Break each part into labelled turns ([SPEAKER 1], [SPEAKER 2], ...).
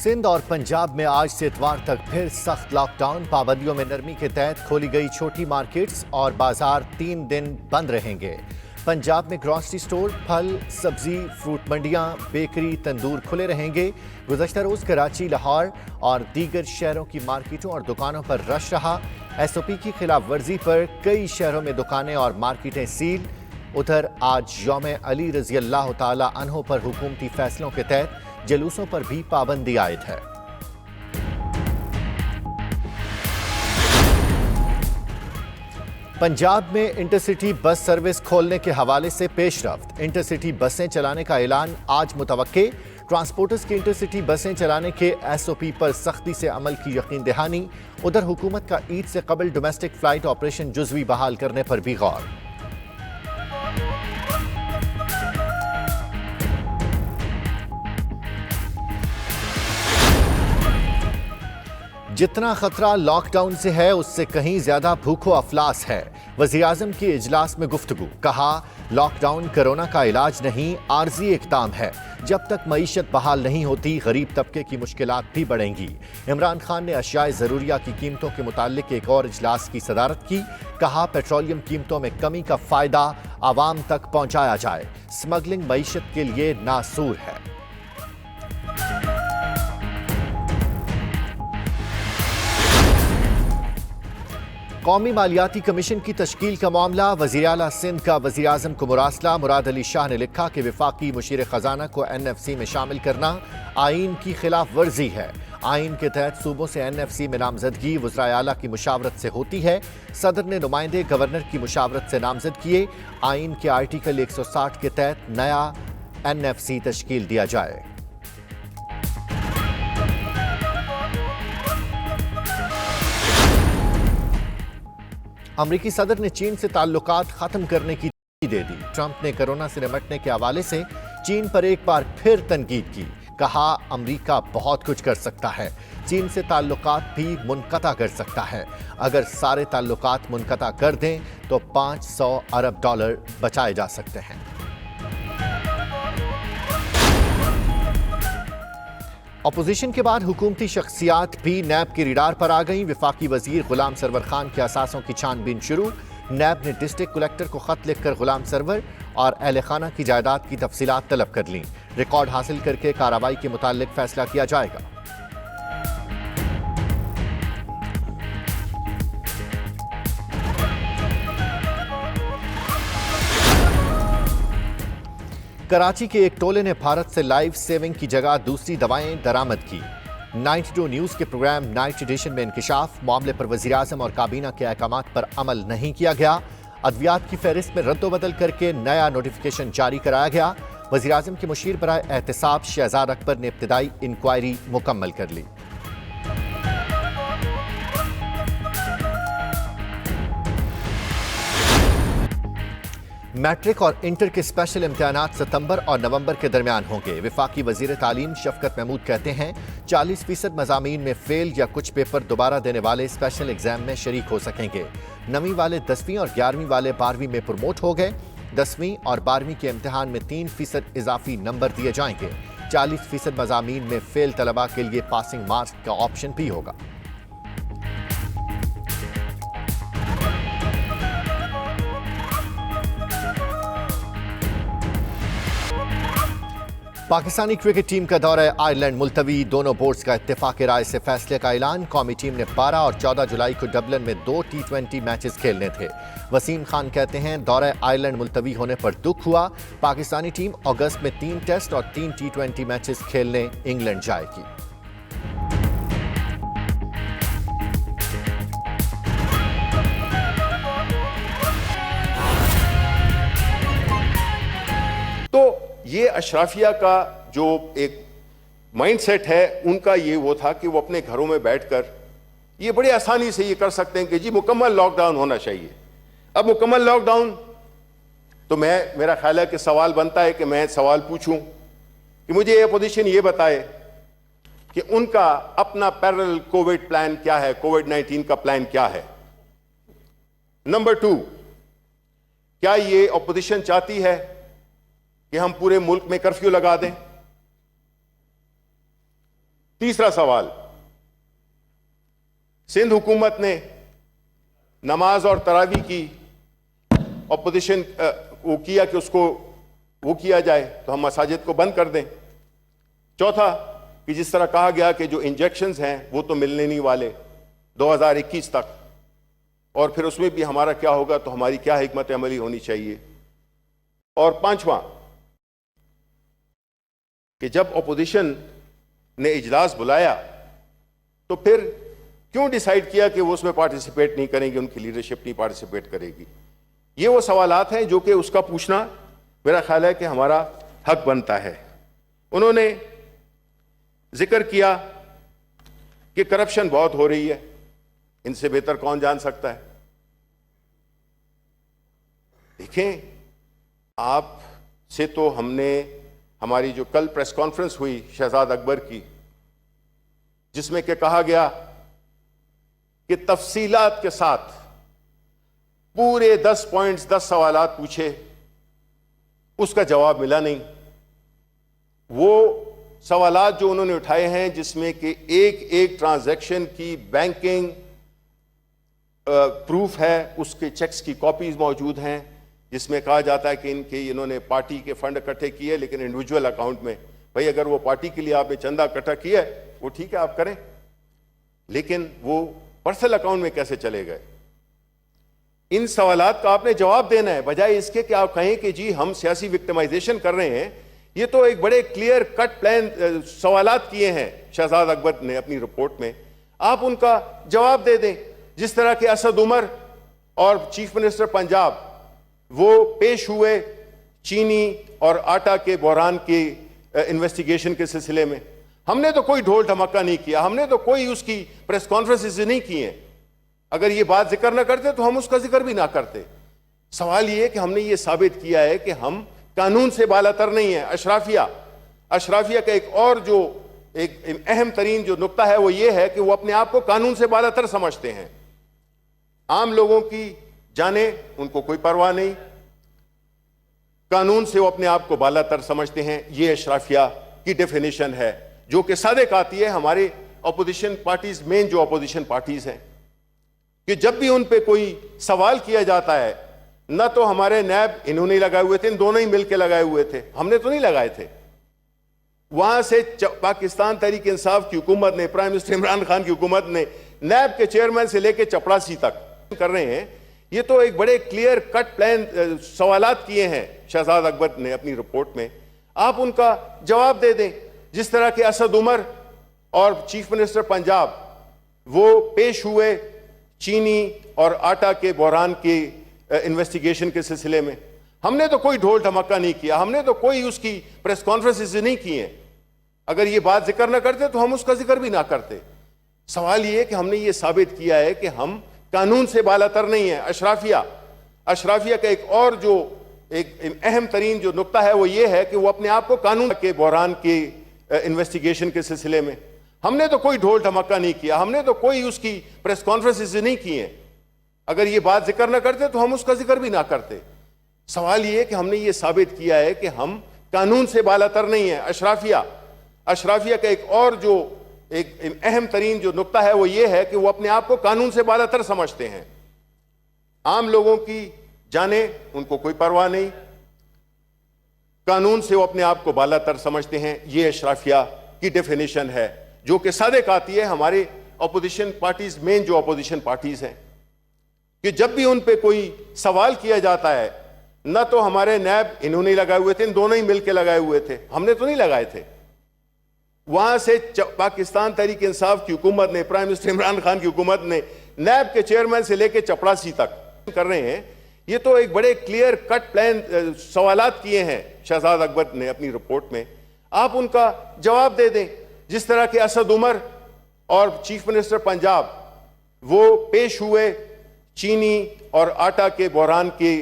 [SPEAKER 1] सिंध और पंजाब में आज से इतवार तक फिर सख्त लॉकडाउन। पाबंदियों में नरमी के तहत खोली गई छोटी मार्केट्स और बाजार 3 दिन बंद रहेंगे। पंजाब में ग्रॉसरी स्टोर, फल, सब्जी, फ्रूट मंडियां, बेकरी, तंदूर खुले रहेंगे। गुज़श्ता रोज कराची, लाहौर और दीगर शहरों की मार्केटों और दुकानों पर रश रहा। SOP की खिलाफ वर्जी पर कई शहरों में दुकानें और मार्केटें सील। उधर आज यौम अली रज़ी अल्लाह तआला अन्हो पर हुकूमती फैसलों के तहत जलूसों पर भी पाबंदी आयद है। पंजाब में इंटरसिटी बस सर्विस खोलने के हवाले से पेशरफ्त। इंटरसिटी बसें चलाने का ऐलान आज मुतवक्के। ट्रांसपोर्टर्स की इंटरसिटी बसें चलाने के SOP पर सख्ती से अमल की यकीन दहानी। उधर हुकूमत का ईद से कबल डोमेस्टिक फ्लाइट ऑपरेशन जुज़वी बहाल करने पर भी गौर। जितना खतरा लॉकडाउन से है उससे कहीं ज्यादा भूखो अफलास है। वज़ीर-ए-आज़म के इजलास में गुफ्तगू। कहा, लॉकडाउन कोरोना का इलाज नहीं, आर्जी इक़दाम है। जब तक मईशत बहाल नहीं होती गरीब तबके की मुश्किलात भी बढ़ेंगी। इमरान खान ने अशियाए ज़रूरिया की कीमतों के मुताल्लिक एक और इजलास की सदारत की। कहा, पेट्रोलियम कीमतों में कमी का फायदा आवाम तक पहुंचाया जाए। स्मगलिंग मईशत के लिए नासूर है। कौमी मालियाती कमीशन की तश्कील का मामला। वज़ीर आला सिंध का वज़ीर आज़म को मुरासला। मुराद अली शाह ने लिखा कि वफाकी मुशीर खजाना को NFC में शामिल करना आइन की खिलाफ वर्जी है। आइन के तहत सूबों से NFC में नामजदगी वज़राए आला की मुशावरत से होती है। सदर ने नुमाइंदे गवर्नर की मुशावरत से नामजद किए। आइन के आर्टिकल 160 के तहत नया NFC तश्कील दिया जाए। अमरीकी सदर ने चीन से ताल्लुकात खत्म करने की दे दी। ट्रंप ने कोरोना से निपटने के हवाले से चीन पर एक बार फिर तनकीद की। कहा, अमरीका बहुत कुछ कर सकता है, चीन से ताल्लुकात भी मुनक़ता कर सकता है। अगर सारे ताल्लुकात मुनक़ता कर दें तो $500 अरब बचाए जा सकते हैं। अपोजिशन के बाद हुकूमती शख्सियात भी नैब के रिडार पर आ गईं। वफाकी वजीर गुलाम सरवर खान के असासों की छानबीन शुरू। नैब ने डिस्ट्रिक्ट कलेक्टर को खत लिखकर गुलाम सरवर और अहले खाना की जायदाद की तफसीलात तलब कर लीं। रिकॉर्ड हासिल करके कार्रवाई के मुताल्लिक फैसला किया जाएगा। कराची के एक टोले ने भारत से लाइफ सेविंग की जगह दूसरी दवाएं दरामद की। 92 न्यूज के प्रोग्राम नाइट एडिशन में इंकिशाफ। मामले पर वज़ीर आज़म और काबीना के अहकामात पर अमल नहीं किया गया। अद्वियात की फहरिस्त में रद्दोबदल करके नया नोटिफिकेशन जारी कराया गया। वज़ीर आज़म के मुशीर बराए एहतसाब शहजाद अकबर ने इब्तिदाई इंक्वायरी मुकम्मल कर ली। मैट्रिक और इंटर के स्पेशल इम्तिहानात सितंबर और नवंबर के दरमियान होंगे। वफाकी वजीर तालीम शफकत महमूद कहते हैं 40% मज़ामीन में फेल या कुछ पेपर दोबारा देने वाले स्पेशल एग्जाम में शरीक हो सकेंगे। 9वीं वाले 10वीं और 11वीं वाले 12वीं में प्रमोट हो गए। 10वीं और 12वीं के इम्तिहान में 3% इजाफी नंबर दिए जाएंगे। 40% मज़ामीन में फेल तलबा के लिए पासिंग मार्क्स का ऑप्शन भी होगा। पाकिस्तानी क्रिकेट टीम का दौरा आयरलैंड मुलतवी। दोनों बोर्ड्स का इत्तेफाक राय से फैसले का ऐलान। कौमी टीम ने 12 और 14 जुलाई को डबलिन में 2 T20 मैचेस खेलने थे। वसीम खान कहते हैं, दौरा आयरलैंड मुलतवी होने पर दुख हुआ। पाकिस्तानी टीम अगस्त में 3 टेस्ट और 3 T20 मैचेस खेलने इंग्लैंड जाएगी।
[SPEAKER 2] तो ये अशराफिया का जो एक माइंडसेट है उनका ये वो था कि वो अपने घरों में बैठकर ये बड़े आसानी से ये कर सकते हैं कि जी मुकम्मल लॉकडाउन होना चाहिए। अब मुकम्मल लॉकडाउन तो मेरा ख्याल है कि सवाल बनता है कि मैं सवाल पूछूं कि मुझे अपोजिशन ये बताए कि उनका अपना पैरेलल कोविड प्लान क्या है, कोविड-19 का प्लान क्या है। नंबर 2, क्या ये अपोजिशन चाहती है कि हम पूरे मुल्क में कर्फ्यू लगा दें? तीसरा सवाल, सिंध हुकूमत ने नमाज और तरावी की अपोजिशन वो किया कि उसको वो किया जाए तो हम मसाजिद को बंद कर दें। चौथा, कि जिस तरह कहा गया कि जो इंजेक्शंस हैं वो तो मिलने नहीं वाले 2021 तक, और फिर उसमें भी हमारा क्या होगा, तो हमारी क्या हिकमत अमली होनी चाहिए। और पांचवा, कि जब अपोजिशन ने इजलास बुलाया तो फिर क्यों डिसाइड किया कि वो उसमें पार्टिसिपेट नहीं करेंगे, उनकी लीडरशिप नहीं पार्टिसिपेट करेगी। ये वो सवालात हैं जो कि उसका पूछना मेरा ख्याल है कि हमारा हक बनता है। उन्होंने जिक्र किया कि करप्शन बहुत हो रही है, इनसे बेहतर कौन जान सकता है। देखें, आप से तो हमने हमारी जो कल प्रेस कॉन्फ्रेंस हुई शहजाद अकबर की, जिसमें कि कहा गया कि तफसीलात के साथ पूरे 10 पॉइंट्स 10 सवालात पूछे, उसका जवाब मिला नहीं। वो सवालात जो उन्होंने उठाए हैं जिसमें कि एक एक ट्रांजैक्शन की बैंकिंग प्रूफ है, उसके चेक्स की कॉपीज मौजूद हैं, जिसमें कहा जाता है कि इन्होंने पार्टी के फंड इकट्ठे किए लेकिन इंडिविजुअल अकाउंट में। भाई, अगर वो पार्टी के लिए आपने चंदा इकट्ठा किया है वो ठीक है, आप करें, लेकिन वो पर्सनल अकाउंट में कैसे चले गए। इन सवालात का आपने जवाब देना है, बजाय इसके कि आप कहें कि जी हम सियासी विक्टिमाइजेशन कर रहे हैं। ये तो एक बड़े क्लियर कट प्लान सवालात किए हैं शहजाद अकबर ने अपनी रिपोर्ट में, आप उनका जवाब दे दें। जिस तरह के असद उमर और चीफ मिनिस्टर पंजाब वो पेश हुए चीनी और आटा के बहरान के इन्वेस्टिगेशन के सिलसिले में, हमने तो कोई ढोल ढमाका नहीं किया, हमने तो कोई उसकी प्रेस कॉन्फ्रेंसेस नहीं की हैं। अगर ये बात जिक्र ना करते तो हम उसका जिक्र भी ना करते। सवाल ये है कि हमने ये साबित किया है कि हम कानून से बालातर नहीं है। अशराफिया का एक और जो एक अहम तरीन जो नुक्ता है वो ये है कि वो अपने आप को कानून से बालातर समझते हैं। आम लोगों की जाने उनको कोई परवाह नहीं, कानून से वो अपने आप को बालातर समझते हैं। ये अशराफिया की डेफिनेशन है जो कि सादिक आती है हमारे अपोजिशन पार्टीज, मेन जो अपोजिशन पार्टीज हैं, कि जब भी उन पे कोई सवाल किया जाता है, न तो हमारे नैब इन्होंने लगाए हुए थे, इन दोनों ही मिलकर लगाए हुए थे, हमने तो नहीं लगाए थे। वहां से पाकिस्तान तहरीक इंसाफ की हुकूमत ने, प्राइम मिनिस्टर इमरान खान की हुकूमत ने नैब के चेयरमैन से लेकर चपड़ासी तक कर रहे हैं। ये तो एक बड़े क्लियर कट प्लान सवालात किए हैं शहजाद अकबर ने अपनी रिपोर्ट में, आप उनका जवाब दे दें। जिस तरह के असद उमर और चीफ मिनिस्टर पंजाब वो पेश हुए चीनी और आटा के बहरान के इन्वेस्टिगेशन के सिलसिले में, हमने तो कोई ढोल ढमाका नहीं किया, हमने तो कोई उसकी प्रेस कॉन्फ्रेंसेस नहीं की हैं। अगर ये बात जिक्र ना करते तो हम उसका जिक्र भी ना करते। सवाल ये है कि हमने ये साबित किया है कि हम कानून से बालातर नहीं है। अशराफिया का एक और जो एक अहम तरीन जो नुक्ता है वो ये है कि वो अपने आप को कानून के बहरान के इन्वेस्टिगेशन के सिलसिले में, हमने तो कोई ढोल ढमाका नहीं किया, हमने तो कोई उसकी प्रेस कॉन्फ्रेंसेस नहीं की हैं। अगर ये बात जिक्र ना करते तो हम उसका जिक्र भी ना करते। सवाल ये है कि हमने ये साबित किया है कि हम कानून से बालातर नहीं है। अशराफिया का एक और जो एक अहम तरीन जो नुक्ता है वो ये है कि वो अपने आप को कानून से बालातर समझते हैं। आम लोगों की जाने उनको कोई परवाह नहीं, कानून से वो अपने आप को बालातर समझते हैं। ये अशराफिया की डेफिनेशन है जो कि सादिक आती है हमारे अपोजिशन पार्टीज, मेन जो अपोजिशन पार्टीज हैं, कि जब भी उन पे कोई सवाल किया जाता है, न तो हमारे नैब इन्होंने लगाए हुए थे, इन दोनों ही मिलकर लगाए हुए थे, हमने तो नहीं लगाए थे। वहां से पाकिस्तान तहरीक इंसाफ की हुकूमत ने, प्राइम मिनिस्टर इमरान खान की हुकूमत ने नैब के चेयरमैन से लेकर चपड़ासी तक कर रहे हैं। ये तो एक बड़े क्लियर कट प्लान सवालात किए हैं शहजाद अकबर ने अपनी रिपोर्ट में, आप उनका जवाब दे दें। जिस तरह के असद उमर और चीफ मिनिस्टर पंजाब वो पेश हुए चीनी और आटा के बहरान के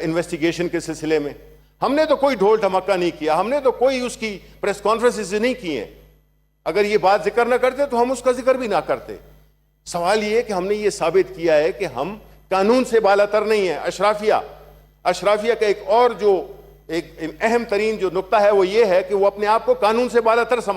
[SPEAKER 2] इन्वेस्टिगेशन के सिलसिले में, हमने तो कोई ढोल ढमाका नहीं किया, हमने तो कोई उसकी प्रेस कॉन्फ्रेंसेस नहीं की हैं। अगर ये बात जिक्र ना करते तो हम उसका जिक्र भी ना करते। सवाल ये है कि हमने ये साबित किया है कि हम कानून से बालातर नहीं है। अशराफिया का एक और जो एक अहम तरीन जो नुक्ता है वो ये है कि वो अपने आप को कानून से बालातर समझ